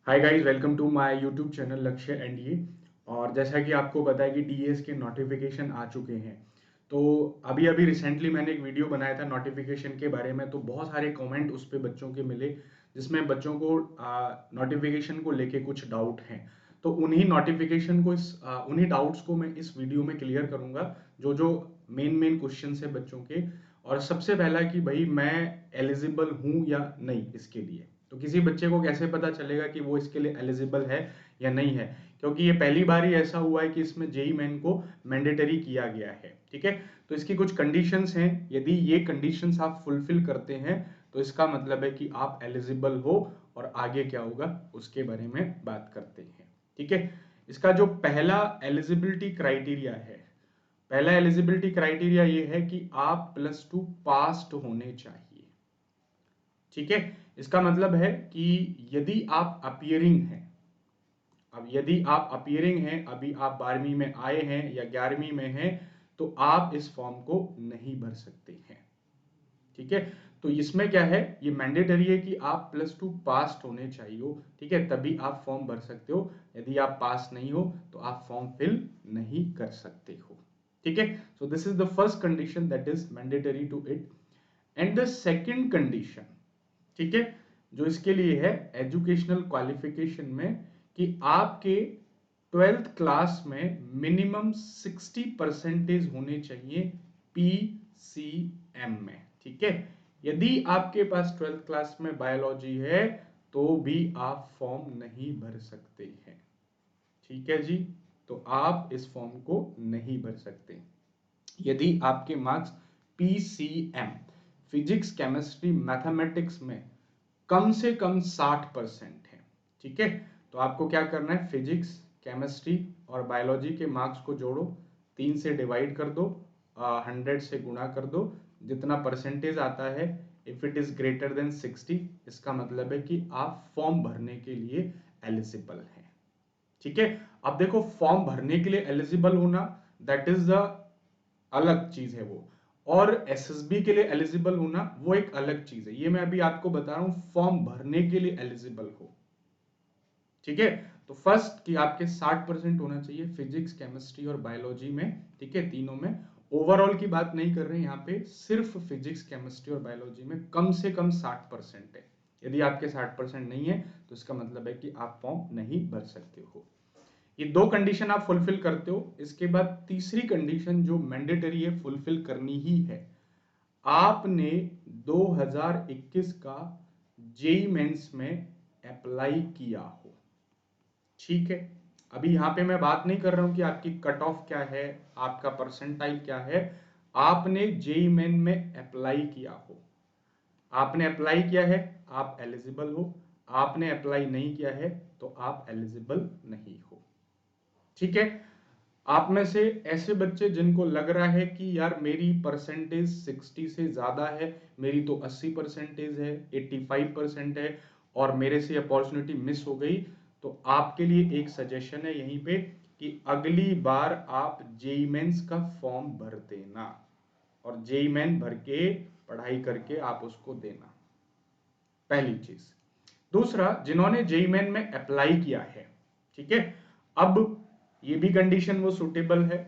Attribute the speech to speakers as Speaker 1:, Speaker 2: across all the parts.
Speaker 1: Hi guys, welcome to my YouTube channel Lakshya NDA. और जैसा कि आपको पता है कि डीएस के नोटिफिकेशन आ चुके हैं। तो अभी अभी रिसेंटली मैंने एक वीडियो बनाया था नोटिफिकेशन के बारे में, तो बहुत सारे कमेंट उस पे बच्चों के मिले, जिसमें बच्चों को नोटिफिकेशन को लेके कुछ डाउट हैं। तो उन्हीं नोटिफिकेशन को उन्हीं डाउट्स को मैं इस वीडियो में क्लियर करूंगा, जो जो मेन मेन क्वेश्चन है बच्चों के। और सबसे पहला कि भाई मैं एलिजिबल हूँ या नहीं इसके लिए। तो किसी बच्चे को कैसे पता चलेगा कि वो इसके लिए एलिजिबल है या नहीं है, क्योंकि ये पहली बार ही ऐसा हुआ है कि इसमें जेई मेन को मैंडेटरी किया गया है। ठीक है, तो इसकी कुछ कंडीशंस हैं। यदि ये कंडीशंस आप फुलफिल करते हैं तो इसका मतलब है कि आप एलिजिबल हो, और आगे क्या होगा उसके बारे में बात करते हैं। ठीक है, इसका जो पहला एलिजिबिलिटी क्राइटेरिया है, पहला एलिजिबिलिटी क्राइटेरिया ये है कि आप +2 पास्ड होने चाहिए। ठीक है, इसका मतलब है कि यदि आप अपियरिंग हैं, अब यदि आप अपियरिंग हैं, अभी आप 12वीं में आए हैं या 11वीं में हैं, तो आप इस फॉर्म को नहीं भर सकते हैं। ठीक है, तो इसमें क्या है, ये मैंडेटरी है कि आप +2 पास होने चाहिए। ठीक है, तभी आप फॉर्म भर सकते हो। यदि आप पास नहीं हो तो आप फॉर्म फिल नहीं कर सकते हो। ठीक है, so this is the first condition that is mandatory to it. And the second condition, ठीक है, जो इसके लिए है एजुकेशनल क्वालिफिकेशन में, कि आपके 12th क्लास में मिनिमम 60% होने चाहिए पीसीएम में। ठीक है, यदि आपके पास 12th क्लास में बायोलॉजी है तो भी आप फॉर्म नहीं भर सकते हैं। ठीक है जी, तो आप इस फॉर्म को नहीं भर सकते यदि आपके marks PCM, physics chemistry mathematics में कम से कम 60% है। ठीक है, तो आपको क्या करना है, फिजिक्स केमिस्ट्री और बायोलॉजी के मार्क्स को जोड़ो, 3 से डिवाइड कर दो, 100 से गुणा कर दो, जितना परसेंटेज आता है, if it is greater than 60, इसका मतलब है कि आप फॉर्म भरने के लिए एलिजिबल हैं। ठीक है, अब देखो, फॉर्म भरने के लिए एलिजिबल होना, दैट इज द अलग चीज है वो, और एसएसबी के लिए एलिजिबल होना वो एक अलग चीज है। ये मैं अभी आपको बता रहा हूं, फॉर्म भरने के लिए एलिजिबल हो। ठीक है, तो फर्स्ट कि आपके 60% होना चाहिए फिजिक्स केमिस्ट्री और बायोलॉजी में। ठीक है, तीनों में। ओवरऑल की बात नहीं कर रहे हैं यहाँ पे, सिर्फ फिजिक्स केमिस्ट्री और बायोलॉजी में कम से कम 60% है। यदि आपके 60% नहीं है तो इसका मतलब है कि आप फॉर्म नहीं भर सकते हो। ये दो कंडीशन आप फुलफिल करते हो। इसके बाद तीसरी कंडीशन जो मैंडेटरी है, फुलफिल करनी ही है, आपने 2021 का जेई मेंस में अप्लाई किया हो। ठीक है, अभी यहां पे मैं बात नहीं कर रहा हूं कि आपकी कट ऑफ क्या है, आपका परसेंटाइल क्या है। आपने जेई मेन में अप्लाई किया हो, आपने अप्लाई किया है, आप एलिजिबल हो। आपने अप्लाई नहीं किया है तो आप एलिजिबल नहीं हो। ठीक है, आप में से ऐसे बच्चे जिनको लग रहा है कि यार मेरी परसेंटेज 60 से ज्यादा है, मेरी तो 80% है, 85% है, और मेरे से अपॉर्चुनिटी मिस हो गई, तो आपके लिए एक सजेशन है यहीं पे कि अगली बार आप जेई मेंस का फॉर्म भर देना, और जेई मेन भर के पढ़ाई करके आप उसको देना, पहली चीज। दूसरा, जिन्होंने जेई मेन में अप्लाई किया है, ठीक है, अब ये भी कंडीशन वो सुटेबल है,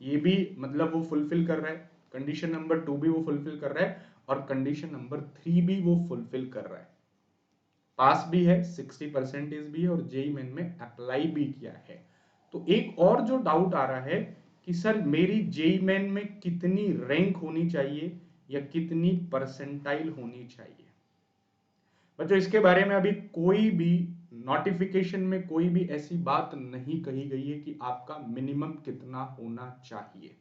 Speaker 1: ये भी मतलब वो फुलफिल कर रहा है, कंडीशन नंबर 2 भी वो फुलफिल कर रहा है, और कंडीशन नंबर 3 भी वो फुलफिल कर रहा है। पास भी है, 60% भी है, और जेई मेन में अप्लाई भी किया है। तो एक और जो डाउट आ रहा है कि सर मेरी जेई मेन में कितनी रैंक होनी चाहिए या कितनी परसेंटाइल होनी चाहिए। बच्चों, इसके बारे में अभी कोई भी नोटिफिकेशन में कोई भी ऐसी बात नहीं कही गई है कि आपका मिनिमम कितना होना चाहिए।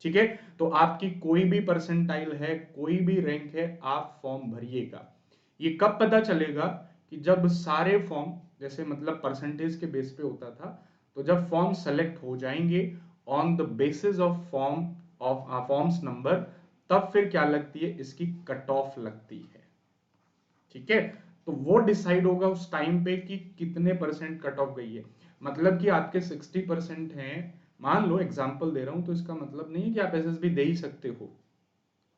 Speaker 1: ठीक है, तो आपकी कोई भी परसेंटाइल है, कोई भी रैंक है, आप फॉर्म भरिएगा। ये कब पता चलेगा, कि जब सारे फॉर्म, जैसे मतलब परसेंटेज के बेस पे होता था, तो जब फॉर्म सेलेक्ट हो जाएंगे on the basis of forms number, तब फिर क्या लगती है, इसकी कट ऑफ लगती है। ठीक है, तो वो डिसाइड होगा उस टाइम पे कि कितने परसेंट कट ऑफ गई है। मतलब कि आपके 60% हैं, मान लो एग्जांपल दे रहा हूं, तो इसका मतलब नहीं है कि आप एसएसबी दे ही सकते हो,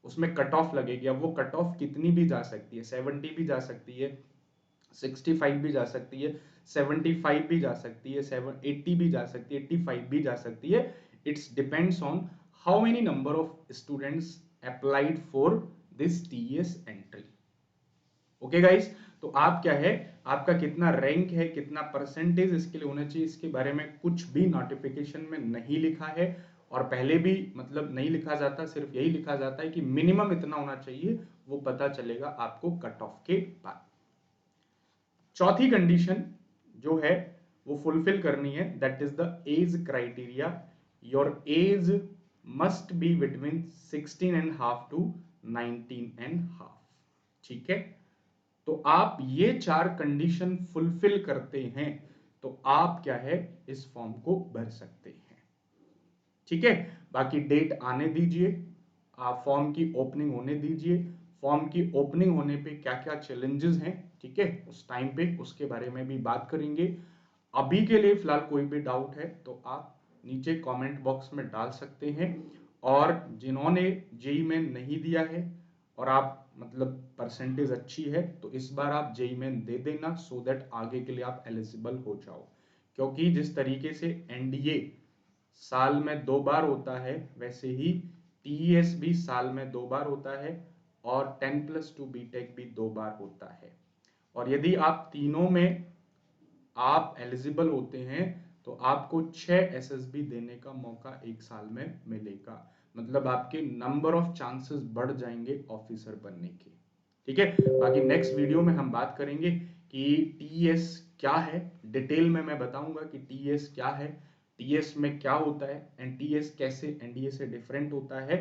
Speaker 1: उसमें कट ऑफ लगेगी। अब वो कट ऑफ कितनी भी जा सकती है, 70 भी जा सकती है, 65 भी जा सकती है, 75 भी जा सकती है, 80 भी जा सकती है, 85 भी जा सकती है। It's depends on how many number of students applied for this TS entry. Okay guys, तो आप क्या है, आपका कितना रैंक है, कितना परसेंटेज इसके लिए होना चाहिए, इसके बारे में कुछ भी नोटिफिकेशन में नहीं लिखा है, और पहले भी मतलब नहीं लिखा जाता, सिर्फ यही लिखा जाता है कि मिनिमम इतना होना चाहिए, वो पता चलेगा आपको कट ऑफ के बाद। चौथी कंडीशन जो है वो फुलफिल करनी है, that is the age criteria. Your age must be between 16.5 to 19.5। ठीक है, तो आप ये 4 कंडीशन फुलफिल करते हैं तो आप क्या है, इस फॉर्म को भर सकते हैं। ठीक है, बाकी डेट आने दीजिए, आप फॉर्म की ओपनिंग होने दीजिए, फॉर्म की ओपनिंग होने पे क्या क्या चैलेंजेस हैं, ठीक है, उस टाइम पे उसके बारे में भी बात करेंगे। अभी के लिए फिलहाल कोई भी डाउट है तो आप नीचे कमेंट बॉक्स में डाल सकते हैं, और जिन्होंने जेई में नहीं दिया है और आप मतलब परसेंटेज अच्छी है तो इस बार आप जेई में दे देना, सो दैट आगे के लिए आप एलिजिबल हो जाओ। क्योंकि जिस तरीके से एनडीए साल में 2 बार होता है, वैसे ही टीईएस भी साल में 2 बार होता है, और 10+2 बीटेक भी 2 बार होता है। और यदि आप तीनों में आप एलिजिबल होते हैं तो आपको 6 एसएसबी देने का मौका एक साल में मिलेगा, मतलब आपके नंबर ऑफ चांसेस बढ़ जाएंगे ऑफिसर बनने के। ठीक है, बाकी नेक्स्ट वीडियो में हम बात करेंगे कि टीएस क्या है, डिटेल में मैं बताऊंगा कि टीएस क्या है, टीएस में क्या होता है, एंड टीएस कैसे एनडीए से डिफरेंट होता है,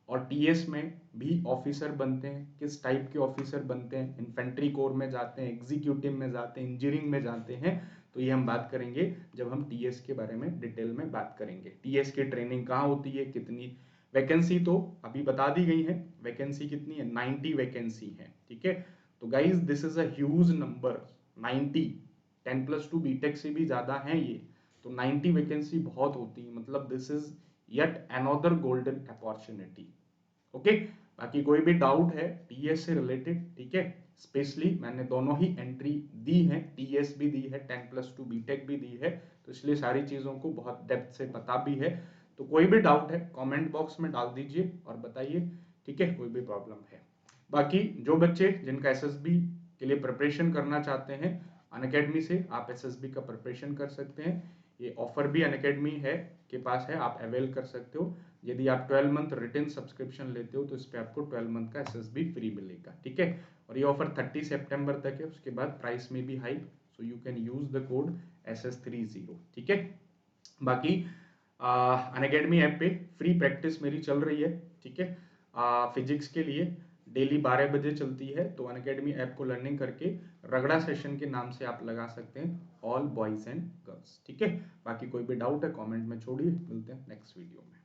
Speaker 1: और टीएस में भी ऑफिसर बनते हैं, किस टाइप के ऑफिसर बनते हैं, इन्फेंट्री कोर में जाते हैं, एग्जीक्यूटिव में जाते हैं, इंजीनियरिंग में जाते हैं। तो ये हम बात करेंगे जब हम टीएस के बारे में डिटेल में बात करेंगे। टीएस की ट्रेनिंग कहाँ होती है, कितनी वैकेंसी तो अभी बता दी गई है, वैकेंसी कितनी है, 90 वैकेंसी है। ठीक है, तो guys this is a huge number, 90, 10+2 B Tech से भी ज्यादा है ये, तो 90 वैकेंसी बहुत होती है, मतलब this is yet another golden opportunity. Okay, बाकी कोई भी डाउट है टीएस से रिलेटेड, ठीक है, स्पेशली मैंने दोनों ही एंट्री दी है, टीएस भी दी है, 10+2 बीटेक भी दी है, तो इसलिए सारी चीजों को बहुत डेप्थ से पता भी है। तो कोई भी डाउट है कमेंट बॉक्स में डाल दीजिए और बताइए, ठीक है, कोई भी प्रॉब्लम है। बाकी जो बच्चे जिनका एसएसबी के लिए प्रिपरेशन करना चाहते हैं, अनअकैडमी से आप एसएसबी का प्रिपरेशन कर सकते हैं, ये ऑफर भी अनअकैडमी है के पास है, आप अवेल कर सकते हो। यदि आप 12 मंथ रिटर्न सब्सक्रिप्शन लेते हो तो इस पे आपको 12 मंथ का एसएसबी फ्री मिलेगा। ठीक है, और ये ऑफर 30 सितंबर तक है, उसके बाद प्राइस में भी hike, so you can use the code SS30। ठीक है, बाकी अनअकैडमी ऐप पे फ्री प्रैक्टिस मेरी चल रही है, ठीक है, फिजिक्स के लिए डेली 12 बजे चलती है, तो अनअकैडमी ऐप को लर्निंग करके रगड़ा सेशन के नाम से आप लगा सकते हैं, ऑल बॉयज एंड गर्ल्स। ठीक है, बाकी कोई भी डाउट है कमेंट में छोड़िए, मिलते हैं नेक्स्ट वीडियो में।